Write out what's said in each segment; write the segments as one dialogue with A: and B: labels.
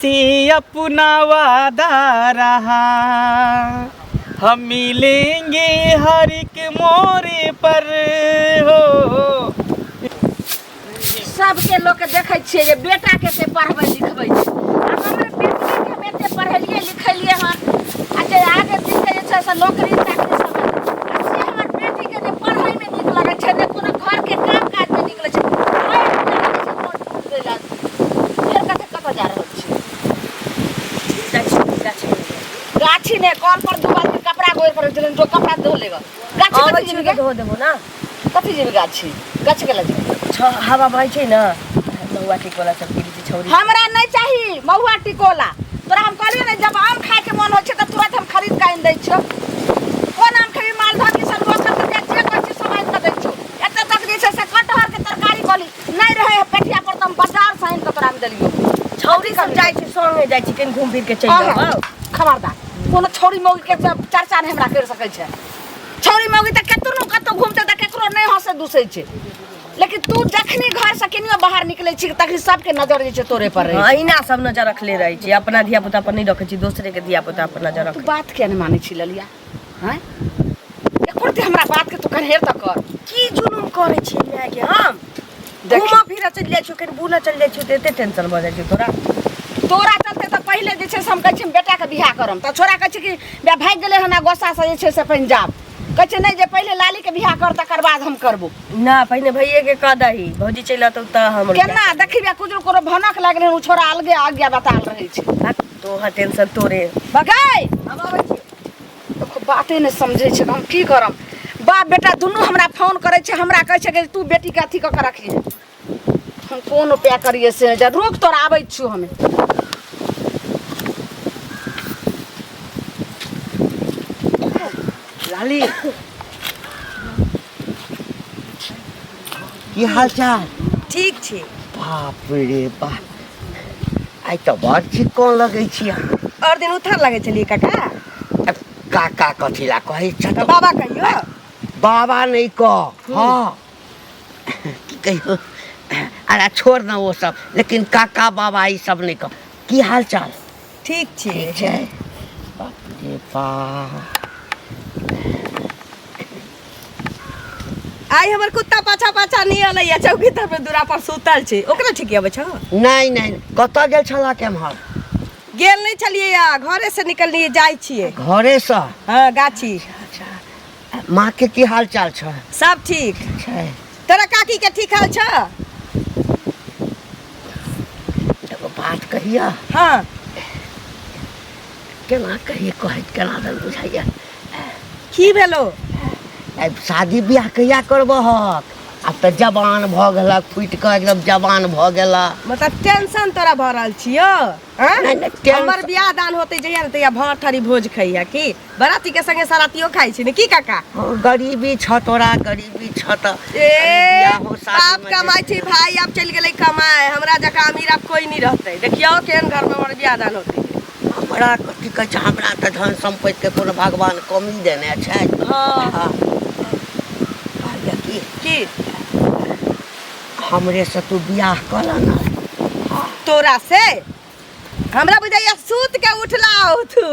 A: से अपना वादा रहा, हम मिलेंगे हर एक मोड़ पर हो।
B: सबके लोग के देखे छियै जे बेटा के से पढ़बै लिखबै छै, आ हमर बेटी के हम एते पढ़ेलिए लिखेलिए हन आ जे आगे दिन के जे छै से नौकरी चाकरी सब आ से हमर बेटी के जे पढ़ै में नीक लगै छै ने कोनो घर के काम काज में नीक लगै छै, फेर कतऽ जा रहल छी? गाछी ने कल पर दू आदमी कपड़ा गोर कर देलन, जो कपड़ा धो लेगा गाछी कथि जेबे धो देबो ना, कथि जेबे गाछी गाछी के लगे
C: हवा बहै छै ना, महुआ टिकोला सब के छै छौरी।
B: हमरा नहीं चाहिए महुआ टिकोला, तोरा हम कहलियो ने जब आम खाए के मन हो छै त तुरंत हम खरीद के आइन दै छौ। कोन आम खाबी? मालदह की सब लोग सब जे कहै छै सब आइन के दै छौ। एते तक जे छै से कटहर के तरकारी कहली नहीं रहे पेटिया पर त हम बाजार से आइन के तोरा में देलियो।
C: छौरी सब जाय छै संगे जाय छै कहीं घूम फिर के चल जाओ।
B: खबरदार कोनो छौरी मौगी के चर्चा नहीं हमरा कर सकै छै। छौरी मौगी त कतनो कतो घूमते त केकरो नहीं हंसे दुसै छै, लेकिन तू जखनी घर से केनियो बाहर निकले छी तखनी सबके नजर जे छै तोरे पर रहे।
C: अहिना सब नजर रखले रहे छी, अपना धिया पुता पर नहीं रखे छी, दूसरे के धिया पुता पर नजर रख।
B: तू बात के नहीं माने छी ललिया? हैं एको ते हमरा बात के तू कन्हेर त कर।
C: की जुलुम करे छी मैं के हम घुमा फिरा चल जाय छी, कहीं बुला चल जाय छी त एते टेंशन भ जाय छी तोरा।
B: तोरा चलते त पहिले जे छै से हम कहै छी बेटा के बियाह करम त छोरा कहै छी कि बे भाग गेले हना गोसा से जे छै से पंजाब, कहै छै नहीं जे पहिले लाली के बियाह कर तकर बाद हम करबो
C: ना, पहले भैये के कह दही भौजी चल त त हम
B: केना देखिबे कुछ कोनो भनक लागले उ छोरा अलगे आज्ञा बताल रहे छै।
C: तो हा टेंशन तोरे
B: बगाई हम आबै छी देखो बाते नहीं समझे छै, हम की करम? बाप बेटा दुनू हमरा फोन करे छै, हमरा कहै छै कि तू बेटी के अथी क के रखिए, हम कोन उपाय करिए से जा रुक तोरा आबै छियो हमें।
D: लाली की हाल चाल?
C: ठीक छी।
D: बाप रे बाप, आई तो बड़ चिक्कन लगे छी।
C: और दिन उथर लगे चलिए काका।
D: अब काका कथी ला कहे छ
C: तो बाबा कहियो।
D: बाबा नहीं कह, हाँ की कहियो? अरे छोड़ ना वो सब, लेकिन काका बाबा ई सब नहीं कह। की हाल चाल?
C: ठीक छी।
D: ठीक छै। बाप रे बाप,
C: आई हमर कुत्ता पाछा पाछा नहीं अलैया, चौकी तर पे दूरा पर सुतल छै, ओकरा ठीक आबै छ?
D: नहीं नहीं कतऽ गेल छला केम्हर?
C: गेल नहीं छलिए या घरे से निकललिए जाय छिए।
D: घरे से?
C: हां गाछी।
D: अच्छा, माँ के की हाल चाल छ?
C: सब ठीक
D: छै।
C: तोरा काकी के ठीक हाल छ?
D: एगो बात कहिया।
C: हां
D: केना कहिए कहत केना दन बुझाइया।
C: की भेलो?
D: अब शादी ब्याह कहिया करबहक? अब तो जवान भ गेलक, फुट के एकदम जवान भ गेला।
C: मतलब टेंशन तोरा भ रहल छियो? हां
D: नहीं, नहीं, टेंशन-
C: हमर बियाह दान होते जइया न तइया भात थारी भोज खइया की बराती के संगे सरातियो खाइ छी ने की काका?
D: हाँ, गरीबी छ तोरा, गरीबी छ त
C: ए बाप कमाई छी भाई, अब चल गेलै कमाए, हमरा जका अमीर अब कोई नहीं रहते। देखियो केहन घर में हमर बियाह दान होते।
D: हमरा कथी कहै छै, हमरा त धन संपत्ति के कोनो भगवान कमी देने छै।
C: हां
D: हाँ कहलिया
C: की
D: हमरे से तू बियाह कर ना।
C: तोरा से हमरा बुझाइया सूत के उठला हो तू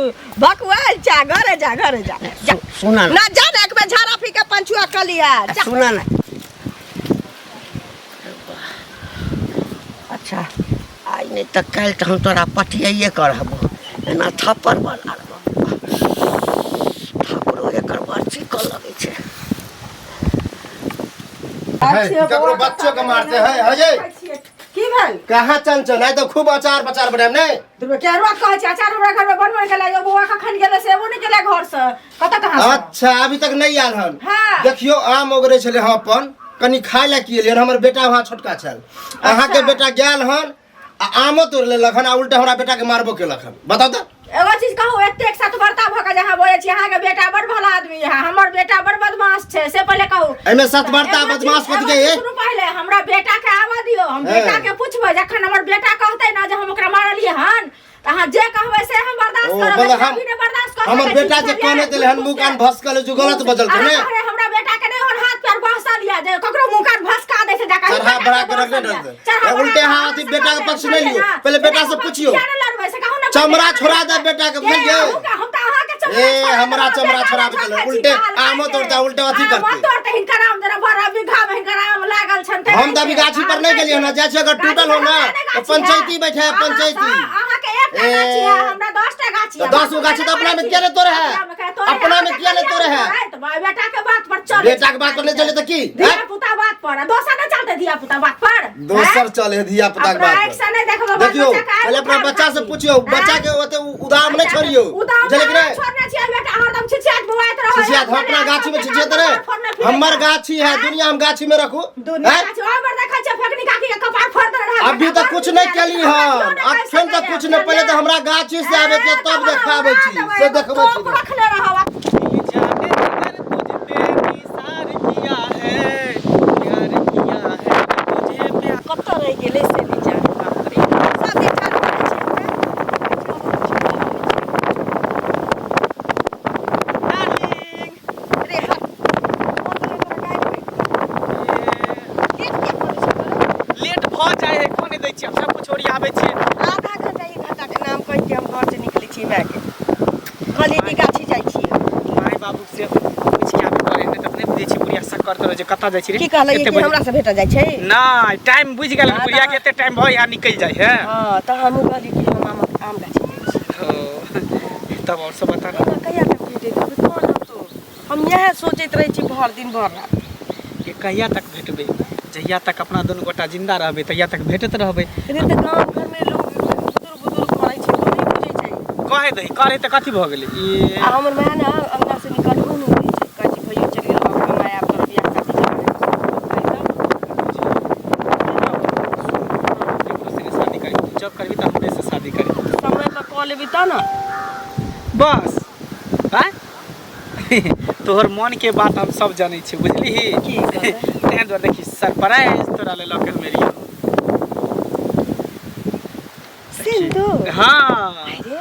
C: भकवाल जा घरे जा घरे जा जा।
D: सुना ना,
C: ना जा ना एक बार झाड़ा पी के पंचुआ कलिया जा।
D: सुना ना। अच्छा आई नहीं तो कल तो हम तोरा पटियाइए करबो, एना थप्पड़ बना थप्पड़ो एकर बड़ चिक्कन लगे छै।
E: ककरो बच्चों के मारते हैं अजय
C: की भेल?
E: कहाँ चंचल है तो खूब अचार बचार बनाम नहीं
C: तुम केहरवा कहै छै अचार हमरा घर में बनबै के लायो बुआ कखन गेले से वो नहीं गेले घर से कत कहां से?
E: अच्छा अभी तक नहीं आयल हन।
C: हाँ।
E: देखियो आम ओगरे छले हम अपन कनी खाय ला किए लिए हमर बेटा वहां छोटका छल, अहाँ के बेटा गेल हन आ आमो तोड़ लेलक हन आ उल्टा हमरा बेटा के मारबो केलक हन। बताओ तो
C: एगो चीज कहू, एतेक साथ वर्ता भ के जहां बोले छी अहाँ के बेटा बड़ भला आदमी है, हमर बेटा बड़ बदमाश छै, से पहले कहू।
E: एमे सतवर्ता बदमाश मत गए।
C: सुनू पहले हमरा बेटा के आवा दियो, हम बेटा के पूछबै, जखन हमर बेटा कहतै ना जे हम ओकरा मारलिए हन त अहाँ जे कहबै से हम बर्दाश्त करब, अभी ने बर्दाश्त कर।
E: हमर बेटा जे कहने देले हन मुंह कान भसकल जो गलत बजल छै ने।
C: हमरा बेटा के नहीं और हाथ पैर बहसा लिया जे ककरो मुंह कान भसका दे से जाकर
E: चढ़ा बढ़ा के रख दे उल्टे हाथ बेटा के पक्ष नहीं लियो पहले बेटा से पूछियो चमड़ा छोड़ा दे बेटा के बुझलिए ए हमरा चमड़ा छोड़ा दे उल्टे आम तोड़ता उल्टे अथी करते हम त अभी गाछी पर नहीं गेलिए ना जैसे अगर टूटल हो ना तो पंचायती बैठे है पंचायती
C: हमरा 10 टा गाछी
E: तो 10 गो गाछी तो अपना में क्या ले तोरे है अपना में क्या ले तोरे है
C: तो बेटा के बात पर चल
E: बेटा के बात पर नहीं चले तो की
C: दिया पुता बात पर दोसर न चलते दिया पुता बात पर
E: दोसर चले दिया पुता के बात
C: ऐसा नहीं देखो
E: देखियो पहले अपना बच्चा से पूछियो बच्चा के ओते उदाम नहीं छोड़ियो
C: चले रे छोड़ना चाहिए बेटा हरदम छिछियात बुआइत रहो
E: छिछियात अपना गाछी में छिछियात रे हमर गाछी है दुनिया हम गाछी में रखू
C: दुनिया गाछी और देखा छ फेकनी काकी के कपार फोड़ दे रहा
E: अभी तक कुछ नहीं केली हम अखन तक कुछ नहीं पहले तो हमरा गाछी से आवे के तब देखाबै छी से देखबै छी
C: रखले रहवा
A: कता जाय छी रे
B: की कहले कि हमरा से भेट जाय छै
A: ना टाइम बुझ गेल बुढ़िया के एते टाइम भ यहाँ निकल जाय है
B: हां त हम कहली कि हम आम गाछी
A: तब और सब बता ना
B: कहिया तक भेटे कौन तो हम यह सोचैत रही छी भर दिन भर रात
A: कि कहिया तक भेटबे जहिया तक अपना दोनों गोटा जिंदा रहबे तहिया तक भेटत रहबे
B: रे त गांव घर में लोग बुजुर्ग मरै छै तो नहीं बुझै छै
A: कहे दही करे त कथी भ गेलै ई
B: हमर मां ना अंगना से निकलबो नहीं होई छै कहै छै भइयो चली रहो कमाया पर बियाह
A: जब करबी त हमरे से शादी करी
B: समय पर कॉल लेबी त ना
A: बस हैं तोहर मन के बात हम सब जानै छी बुझली
B: की कहै
A: तें द्वारे देखी सरप्राइज तोरा ले लके मेरी
B: सिंदूर
A: हां
B: अरे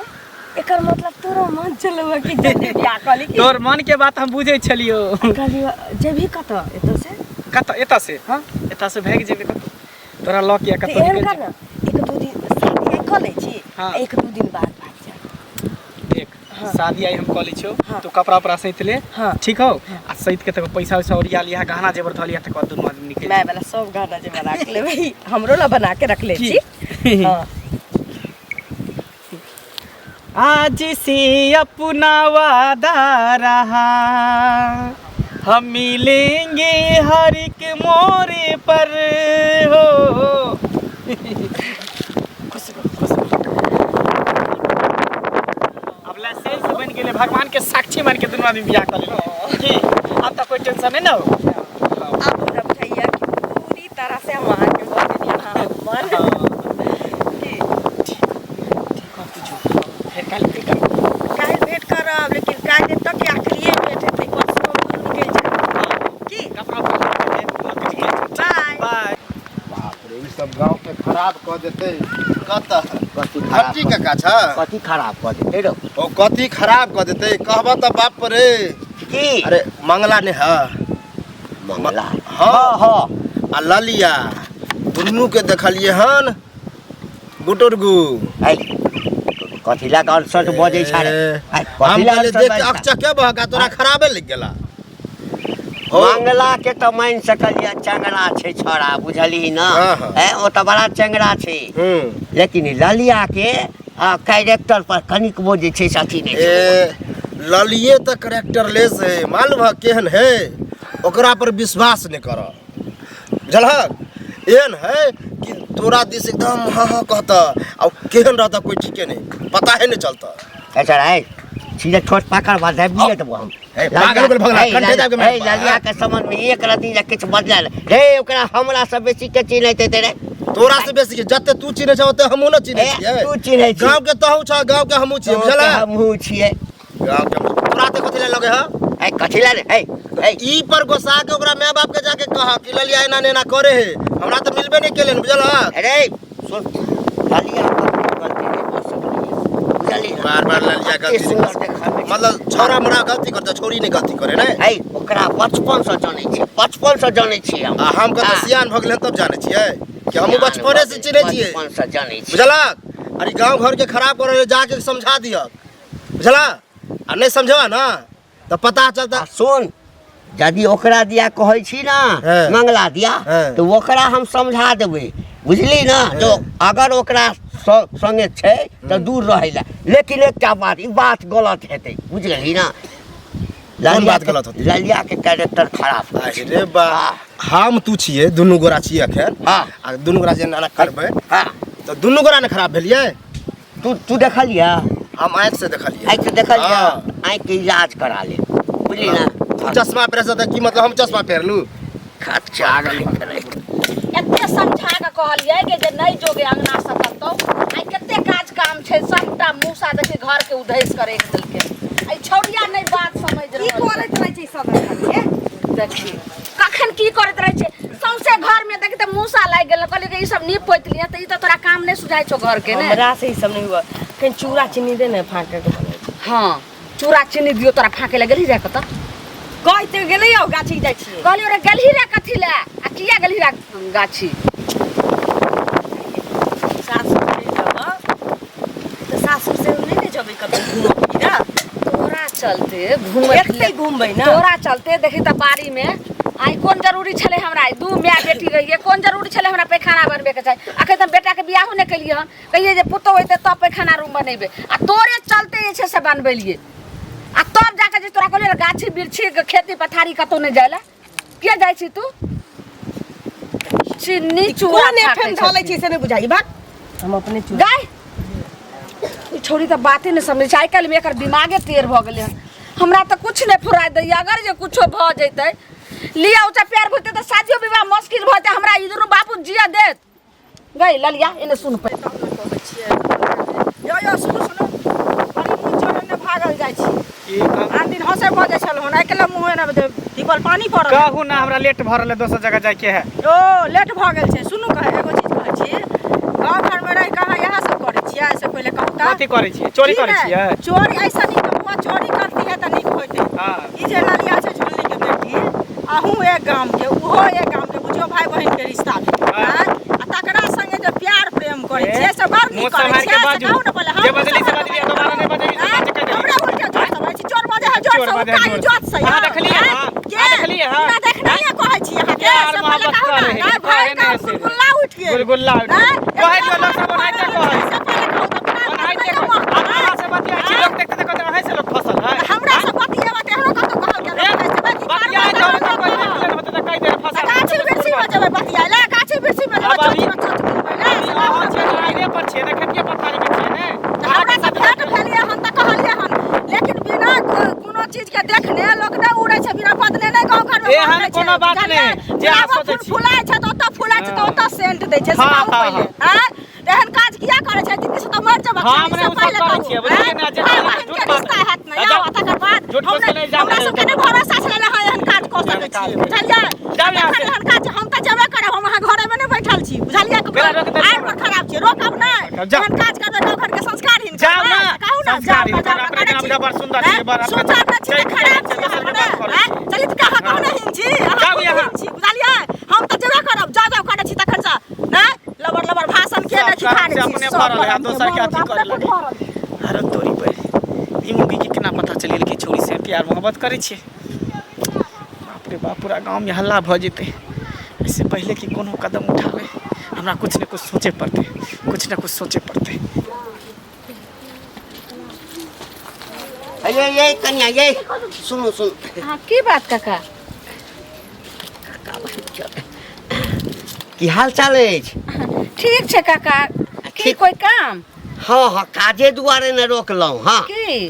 B: एकर मतलब तोरो मन चलवा कि जल्दी बियाह कली की
A: तोर मन के बात हम बुझै छलियो
B: कहली जेबी कत एत से
A: हां एता से भाग जेबे कत तोरा लक या कत
B: एहन कर ना एक दो दिन शादी कर ले छी
A: हाँ।
B: एक दो दिन बाद भाग जा
A: देख शादी आई हम कॉलेज छो तो कपड़ा उपड़ा सहित ले
B: हाँ।
A: ठीक हो आ सहित के तक पैसा वैसा ओरिया लिया गहना जेवर धलिया तक दुनु आदमी निकल
B: मैं वाला सब गहना जे बना के लेबे हमरो ला बना के रख ले छी हां
A: आज से अपना वादा रहा हम मिलेंगे हर एक मोड़ पर हो अब लाइसेंस बन गेले भगवान के साक्षी मान के दुनू आदमी बियाह कर लेलो की अब तक कोई टेंशन नहीं ना हो
B: अब हमरा भैया पूरी तरह से हम आके बोल दिया हां मन काहे भेंट करब लेकिन काहे तक के आखिरी भेंट हेतै परसों हम निकल जाब की
A: कपड़ा बाय बाय
E: बाप रे ई सब गांव के खराब क देते कत
D: कथी
E: हट्टी काका छ
D: कथी खराब कर देते रो
E: ओ कथी खराब क देते कहबा त बाप रे
D: की
E: अरे मंगला ने है
D: मंगला
E: हां
D: हां
E: आ ललिया दुनू के देखलिए हन बुटुरगु
D: आई कथी ला कर सट बजै छ रे
E: हम कहले देख अक्चा के बहका तोरा खराबे लग गेला
D: मंगला के तो मान सकलिया चंगड़ा छे छोरा बुझली ना
E: हाँ।
D: है ओ तो बड़ा चंगड़ा छे लेकिन ललिया के कैरेक्टर पर कनिक बोझे छे साथी ने
E: ए ललिए त कैरेक्टर लेस है मालूम है केहन है ओकरा पर विश्वास नहीं कर बुझलक एहन है कि तोरा दिस एकदम हाँ हाँ कहता और केहन रहता कोई ठीके नहीं पता है नहीं चलता
D: ऐसा है सीधे ठोस पाकर बाद है बिये तो हम
E: पागल को भगला कंठे जाके
D: ए ललिया के समझ में एक रति जा किछ बदल रे ओकरा हमरा से बेसी के चिन्हते ते रे
E: तोरा से बेसी जते तू चिन्हे छ ओते हमहु न चिन्हे छियै
D: तू चिन्हे छी
E: गांव के तहु छ गांव के हमहु छियै बुझला
D: हमहु छियै
E: गांव के तोरा ते कथि ले लगे ह
D: ए कथि ला रे ए
E: ई पर गोसा के ओकरा माय बाप के जाके कहा कि ललिया एना नेना करे है हमरा तो मिलबे नहीं केलन बुझला
D: अरे सुन ललिया गलती नहीं कर सकली बुझली
E: बार बार ललिया गलती
D: सुंदर देखा
E: मतलब छोरा मरा गलती करता छोरी नहीं गलती करे ना
D: ए ओकरा बचपन से जानै छी हम।
E: हम कत सियान भ गेल तब जानै छियै कि हम बचपने से चिन्है छियै।
D: बचपन से जानै छी।
E: बुझलक? अरे गांव घर के खराब करे जाके समझा दिया, बुझला? आ नहीं समझवा ना तो पता चलता।
D: सुन, यदि ओकरा दिया कहै छी ना मंगला दिया तो ओकरा हम समझा देबै, बुझली ना? जो अगर ओकरा संगे छै तो दूर रहै ला, लेकिन एकटा बात, ई बात गलत हेतै, बुझली ना?
E: बात गलत होती?
D: ललिया के कैरेक्टर खराब।
E: अरे बा, हम तू छिए, दुनू गोरा छिए अखन। आ दुनू गोरा जे नाना करबै तो दुनू गोरा ने खराब भेलिए।
D: तू देखलिया?
E: हम आँख से देखलिए।
D: आँख से देखलिया? आँख के इलाज करा ले, बुझली ना?
E: तू चश्मा पहन से की मतलब हम चश्मा पहनलू?
D: खर्चा
B: एते समझा के कहलिए कि जे नहीं जोगे अंगना से करतौ। आई कते काज काम छै, सबटा मूसा देखि घर के उधैस करे के देलके। आई छौरिया नहीं बात समझ रहल।
C: की करैत रहै छै सब खाली?
B: देखी कखन की करैत रहै छै, सौंसे घर में देखि त मूसा लाग गेल। कहलिए कि ई सब नीप पोत लिया त ई त तोरा काम नहीं सुझाइ छौ घर के ने।
C: हमरा से ई सब नहीं हुआ। कहीं चूड़ा चीनी दे ने फाके के बनै छै।
B: हां चूड़ा चीनी दियो तोरा फाके ले गेली रे कत।
C: कहते गेलै आ गाछी जाइ छियै।
B: कहलियो रे गेलही रे कथी ले आ किया गेलही रे गाछी?
C: सासुर नहीं जाबा तो सासुर से नहीं ने जबै कतौ घूमो फिरा।
B: तोरा चलते घूमे
C: एते घूमबै ना।
B: तोरा चलते देखी त बाड़ी में आई कोन जरूरी छले हमरा? दू माय बेटी रहिए, कोन जरूरी छले हमरा पैखाना बनबे के चाही? अखन त बेटा के बियाह ने केलिए हन, कहिए जे पुतो होते तब पैखाना रूम बनेबे। आ तोरे चलते जे छै से बनबेलिए। आ तब जाके जे तोरा कहलिए गाछी बिरछी खेती पथारी कतौ नहीं जायला, के जाइ छी तू? चिन्नी चूड़ा
C: ने फेन ढलै छी से नहीं बुझाई बात। हम अपने चूड़ा
B: गाय ई छोरी त बाते नहीं समझ छै। आई काल में एकर दिमागे टेढ़ भ गेले हन। हमरा त कुछ नहीं फुराय दै। अगर जे कुछो भ जैतै लिया ऊंचा प्यार होते त शादियो विवाह मुश्किल भ जाए। हमरा इधर बापू जिया देत। गई ललिया इने सुन पे
C: यो सुनो सुनो अरे मुंह छोड़े ने भागल जाइ छी। आन दिन हंसे भ जाइ छल हन। आई कल मुंह ना दीपल पानी पड़ल।
A: कहू ना हमरा लेट भ रहल है, दोसर जगह जाय के है।
C: ओ लेट भ गेल छै। सुनू कहे एगो चीज कहै छी, गांव घर में रह कहां यहां सब करे छियै? ऐसे पहले कहू त
A: कथी करै छियै? चोरी करै छियै?
C: चोरी ऐसा नहीं कहूँ, चोरी करती है तो नहीं होते।
A: हां
C: ई जे ललिया छै झोली के बेटी, आहू एक गांव के उहो एक गांव के, बुझियो भाई बहन के रिश्ता है। आ तकरा संगे जे प्यार प्रेम करे छै से बड़ नीक करे छै। कहू न पहले
A: जे बदली से बदली दोबारा नहीं बदली से बात कर दे।
C: हमरा उल्टे जोर से छै, चोर बजे है जोर से उकाई जोत से।
A: हां देखलिए हां
C: के
A: देखलिए हां
C: ना देखना ये कहै छी अहाँ के
A: यार
C: से पहले
A: मोहब्बत
C: कहू
A: करे
C: ना भाई का गुलगुल्ला उठ के
A: गुलगुल्ला कहै दियो लोग सब बनाइते कहै
C: से पहले कहू त
A: बनाइते हमरा से बतिया छी। लोग देखते देखते अहाँ से लोग फसल है।
C: हमरा से बतिया बात एहनो कतो कहल के
A: बतिया तो कोई नहीं होते त कहि दे फसल।
C: गाछी बिरसी में जब बतिया ले गाछी बिरसी में जब
A: अहाँ जे आइने पर छै ना, खेतिए पथारी में छै ने।
C: हमरा से भेट भेलिए हन त कहलिए हन, लेकिन बिना कोनो चीज के देखने लोग न उड़ै छै, बिना बदले नै गांव घर में
A: एहन कोनो बात नहीं जे अहाँ सोचै छी।
C: फुलाय छै त ओतऽ फुलाय छै त ओतऽ सेंट दै छै। से कहू पहिले हैं एहन काज किया करे छै? दिल्ली से त मर जब
A: हमरे उ सब करै छियै, बुझलिए ना? जे
C: झूठ रिश्ता हैत न या तकर बाद हमरा सब के नै भरोसा छले ना एहन काज क सकै छी, बुझलिए? एहन काज हम त जेबे करब, हम अहाँ घरे में नै बैठल छी, बुझलिए? आइ पर खराब छै, रोकब नै। एहन काज करबै गांव घर के संस्कार हीन
A: जाओ ना,
C: कहू ना
A: संस्कार हीन। अपने नाम बड़ सुंदर छै, बड़
C: सुंदर छै, खराब छै हमरे हैं। चलित कहा कहू ना हीन छी,
A: जाओ यहाँ
C: छी, बुझलिए? हम त जेबे करब, जाओ करे छी तखन से हैं लबर लबर भाषण के नै खिखाने छी।
A: अपने भरल है, दोसर के अथी करे लगे। अरे तोरी पे ई मुगी के केना पता चलिल कि छोरी से प्यार मोहब्बत करे छै? बाप रे बाप, पूरा गांव में हल्ला भ जेते। इससे पहले कि कोनो कदम उठावे हमरा कुछ न कुछ सोचे पड़ते, कुछ न कुछ सोचे पड़ते।
D: ये कन्या ये सुनो सुन।
B: हां की बात काका?
D: की हाल चाल अछि?
B: ठीक छै काका। की कोई काम?
D: हाँ हाँ काजे दुआरे न रोकलहुँ। हाँ
B: की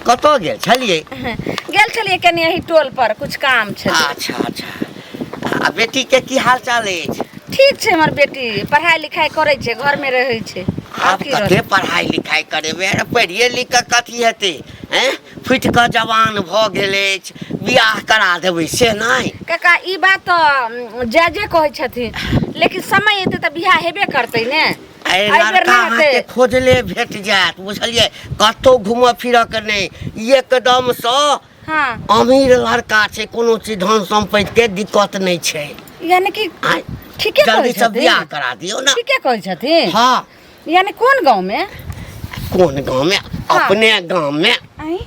D: कतऽ गेल छलिए?
B: गेल छलिए कनी एही टोल पर, कुछ काम छै।
D: अच्छा अच्छा। आ बेटी के की हाल चाल अछि?
B: ठीक छै हमर बेटी, पढ़ाई लिखाई करे छै, घर में रहै छै।
D: आब कते पढ़ाई लिखाई करेबै? अरे पढ़िए लिख कऽ कथी हेतै? हैं फुटि कऽ जवान भऽ गेल अछि, बियाह करा देबै से नहि?
B: काका ई बात तो जे कहै छथिन, लेकिन समय एते त बियाह हेबे करतै ने।
D: अरे लड़का अहाँके खोजले भेट जायत, बुझलिए? कतौ घूमऽ फिरऽ के नहि, एकदम सँ
B: हाँ
D: अमीर लड़का छै, कोनो चीज धन संपत्ति के दिक्कत नहीं छै।
B: यानी कि ठीके
D: जल्दी
B: कहै
D: से बियाह
B: छथिन,
D: करा दियो ना।
B: ठीके कहै छथिन।
D: हाँ
B: यानी कौन गांव में?
D: कौन गांव में? अपने गांव में।
B: आई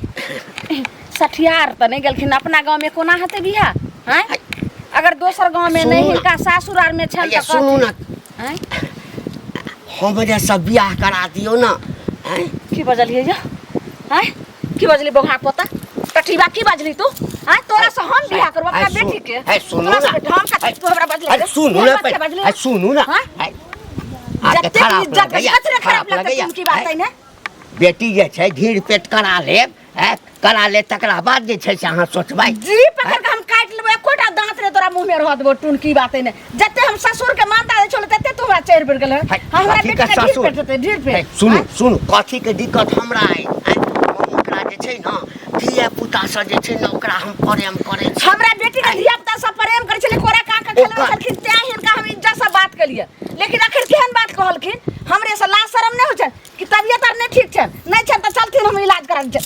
B: सठियार त नहीं गेलखिन, अपना गांव में कोना हेतै बियाह? हैं अगर दोसर गांव में नहीं हिनका सासुरार में छन त
D: सुनू ना,
B: हैं
D: हमरे सब बियाह करा दियो ना।
B: की बजलिए जो? हैं की बजली बौहा पोता? टठीबा की बजली तू? हैं तोरा से हम बियाह करब अपना बेटी के?
D: है सुनू ना,
B: हम का तू हमरा बजली?
D: अरे सुनू ना, है सुनू ना,
B: जत्ते इज्जत खतरे खराब लगतै तुम की बात है ना?
D: बेटी जे छै घीर पेट करा लेब, करा ले तकरा बाद जे छै से अहाँ सोचबै।
B: जी पकड़ के हम काट लेबै, एकोटा दांत रे तोरा मुंह में रह देबो टून की बात है ना? जत्ते हम ससुर के मानता दै छोले तत्ते तोरा चढ़ बढ़ गेल है। हमरा बेटी के ढीर पेट देतै, ढीर पेट।
D: सुनू सुनू, कथी के दिक्कत हमरा है? ओकरा जे छै ना धिया पुता से जे छै ना ओकरा हम प्रेम करै छी।
B: हमरा बेटी के धिया पुता से प्रेम करै छले, कोरा का के खेलबै छलखिन, तें हिनका हम इज्जत से बात कलिए। लेकिन आखिर केहन बात कहलखिन? हमरे से लाज शरम नहीं हो छै कि तबियत आर नहीं ठीक छै? नहीं छै त चलथिन हम इलाज करा दे।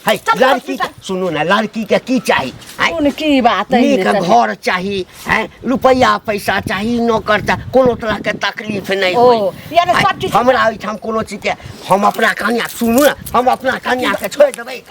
D: है लड़की के सुनू ना, लड़की के की चाही?
B: कौन की बात है?
D: नीक घर चाही, है रुपया पैसा चाही, नौकर चाही, कोनो तरह के तकलीफ नहीं
B: ओ,
D: हो।
B: यानी सब चीज
D: हमरा ओइठाम कोनो चीज के हम अपना कन्या, सुनू ना, हम अपना कन्या के छोड़ देबै।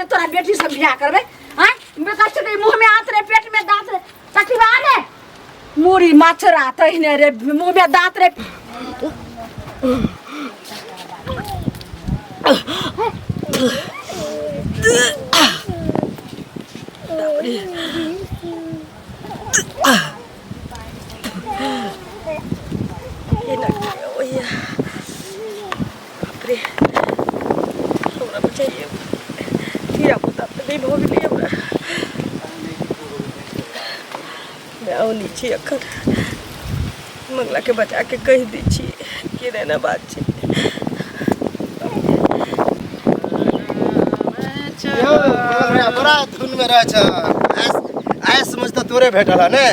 B: तोरा बेटी से बियाह करबे? मुँह में आत रे, पेट में दांत रे, तकलीफ आने मुरी माछरा तहिने रे, मुँह में दांत रे।
F: नीचे अखर मंगला के बचा के कह दी छी कि रहना बात छी।
E: बड़ा धुन में रह छ, आय समझता तोरे भेटल है ने,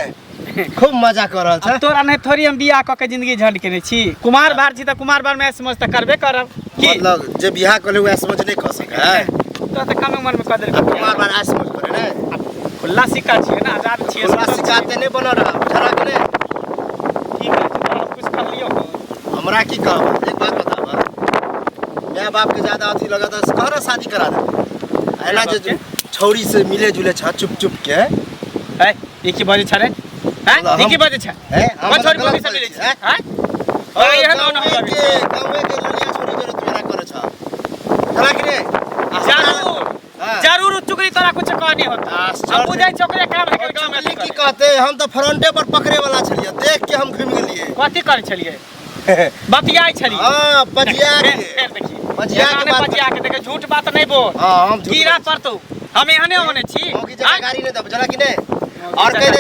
E: खूब मजा कर रहा छ।
A: तोरा नहीं थोड़ी हम बियाह क के जिंदगी झंड केने छी। कुमार बार छी त कुमार बार में समझ त करबे करब की?
E: मतलब जे बियाह कर ले वह समझ नहीं कर सके है।
A: तो त कम उम्र में कर दे।
E: कुमार बार आय समझ करे ने,
A: खुला सिक्का छिए ना, आजाद छिए।
E: खुला सिखाते नहीं बन रहा बुझला कि नहीं?
A: ठीक है तोरा कुछ कर लियो।
E: हमरा की कहब, एक बात बतावा, मैं बाप के ज्यादा अथी लगा था कहना शादी करा दे। ऐना जे छौरी से मिले जुले छ चुप चुप के
A: है एक ही बजे छ रे, हैं एक ही बजे छ
E: है
A: हम छोरी बोली से मिले छ हैं और ये न हो
E: गाँव के लड़िया छोरी जरे तोरा करे छ चला कि नहीं?
A: जरूर चुकरी तोरा कुछ कहने होता। हम बुझाई छोकरे काम है गांव में
E: की कहते हम तो फ्रंटे पर पकड़े वाला छलिए, देख के हम घूम गेलिए।
A: कथी करे छलिए? बतियाई छलिए।
E: हां बजिया के,
A: फिर देखिए
E: बजिया के बात,
A: बजिया के देखे झूठ बात नहीं बोल।
E: हां हम
A: कीड़ा पर तो हम एहने होने छी।
E: की जगह गाड़ी नहीं दब चला कि नहीं? और कह दे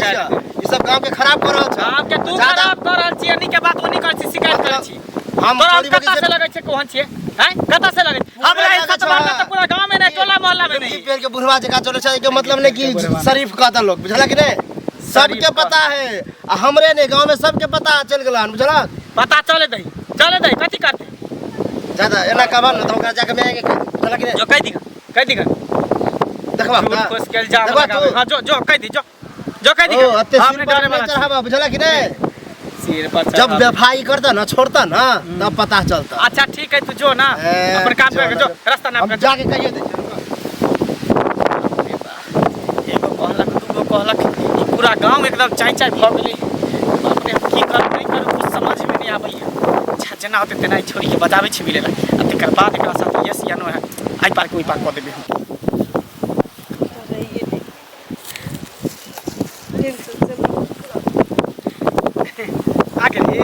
E: ई सब गांव के खराब कर रहल छ।
A: गांव के तू खराब कर रहल छी, अन्नी के बात ओनी कर छी, शिकायत कर छी।
E: हम
A: तोरा कता से लगे छे कोहन छिए? हैं कता से लगे? हमरा इज्जत मारना तो पूरा गांव में नहीं, टोला मोहल्ला में नहीं।
E: पेड़ के बुढ़वा जगह चले छ के मतलब नहीं कि शरीफ कहता लोग बुझला कि नहीं? सबके पता है, हमरे ने गांव में सबके पता चल गेला बुझला।
A: पता चले दई कथी करते
E: ज्यादा एना कहबा न तो ओकरा जाके मैं चला कि नहीं?
A: जो कह दिगा
E: देखबा
A: कुछ के जा लगावे। हां जो कह दी जो कह दिगा। हमने डरे में
E: चढ़ावा बुझला कि नहीं?
A: सिर पर
E: जब बेफाई करता ना छोड़ता ना तब पता चलता।
A: अच्छा ठीक है तू जो ना अपन काम कर जो रास्ता नाप
E: हम
A: कर
E: जाके कहिए दे।
A: एगो कहलक दूगो कहलक, ई पूरा गांव एकदम चाय चाय भ गेलै। बाप रे की कर नहीं कर कुछ समझ में नहीं आबैया। अच्छा जना होते तेना छोरी के बजाबै छी मिलेला, आ तकर बाद एकरा साथ यस या नो है आई पार के ओई पार क देबे हम। आगे रे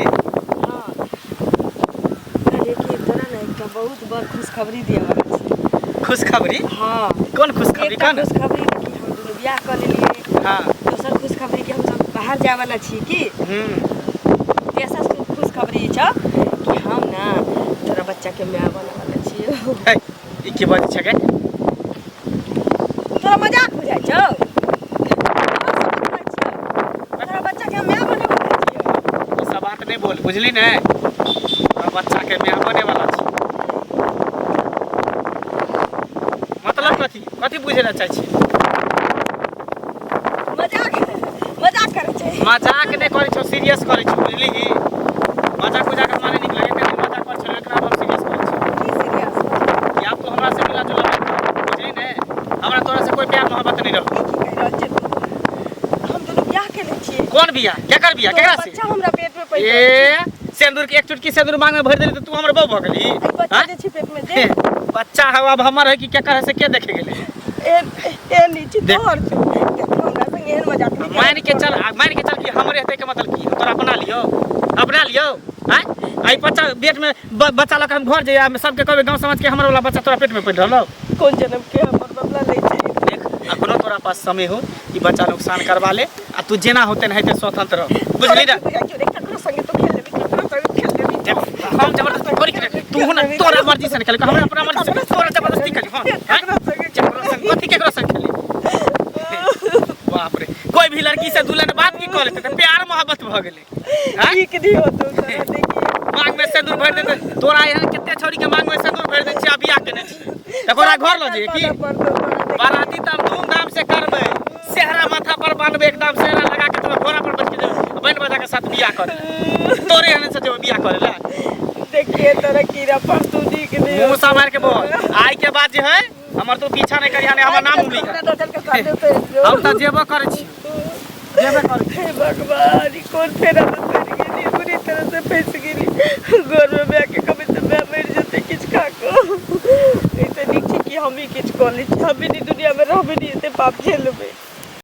F: बहुत बड़ खुशखबरी दिया बा।
A: खुशखबरी?
F: हाँ
A: कौन खुशखबरी? कौन
F: खुशखबरी कि हम दोनों बियाह कर लेलिए।
A: हां
F: दोसर खुशखबरी कि हम सब बाहर जाए वाला छी की। तेसर खुशखबरी छ कि हम ना तोरा बच्चा के माय बने वाला छी। छियै
A: ई के बात छै के
F: तोरा मजाक बुझाइ छौ तोरा बच्चा के माय बने छियै
A: ई सब बात नहीं बोल बुझली ने तोरा बच्चा के माय बने वाला छी मतलब कथी बुझे ला चाहै छी
F: मजाक करै छै
A: मजाक नहीं करै छौ सीरियस करै छौ बुझली मजाक उजाक माने निक लगे नहीं मजाक कर छौ लेकिन अब हम सीरियस करै छी
F: की सीरियस
A: कि आप तो हमरा से मिला जुला बुझली ने हमरा तोरा से कोई प्यार मोहब्बत नहीं रहो
F: की कहि रहल छियै हम दुनू बियाह केने छियै
A: कौन बियाह केकर बियाह केकरा से
F: बच्चा हमरा पेट में पैदा
A: ए सिंदूर के एक चुटकी सिंदूर मांग में भर देली तो तू हमर बहू भ गेली
F: बच्चा जे छै पेट में दे
A: बच्चा है अब हमर है कि केकर है से के देखे गेले
F: ए नीचे तोहर छै हमरा संग एहन मजाक नहीं
A: मान के चल कि हमरे हेते के मतलब की तोरा अपना लियो हैं आई बच्चा पेट में बच्चा लक हम घर जे सबके कहबे गांव समाज के हमर वाला बच्चा तोरा पेट में पड़ रहलो
F: कोन जन्म के हमर बदला ले छै
A: देख अखनो तोरा पास समय हो कि बच्चा नुकसान करवा ले आ तू जेना होते न हेते स्वतंत्र रह बुझली ना
F: ककरो संगे तो खेल लेबी ककरो संगे खेल लेबी
A: हम जबरदस्ती करी के तू ना तोरा मर्जी से खेल हमरा अपना मर्जी से तोरा जबरदस्ती करी केकरो संगे खेली बाप रे कोई भी लड़की से दुल्हन बात की कर लेते प्यार मोहब्बत भ गेले
F: ठीक नहीं हो तो देखिए
A: मांग में सिंदूर भर देते तोरा यहाँ कितने छौरी के मांग में सिंदूर भर दे छी आ बियाह केने छी एकरा घर ल जे की बाराती त हम धूमधाम से करबे सेहरा माथा पर बांधबे एकदम सेहरा लगा के तब घोड़ा पर बैठ के जेबे बहन बजा के साथ बियाह कर तोरे यहाँ से जेबे बियाह करे ला
F: देखिए तोरा कीड़ा पर तू ठीक नहीं
A: मुंह सा मार के बोल आई के बाद जे है हमर तो पीछा नहीं करिया ने हमर नाम लिख हम त जेबो करे छी जेबे करे
F: हे भगवान कौन फेरा कर गेली पूरी तरह से फंस गेली घर में आके कभी तो मैं मर जते किछ खा को ऐसे नीचे कि हम ही किछ कर ली हम भी दुनिया में रहबे नहीं एते पाप झेलबे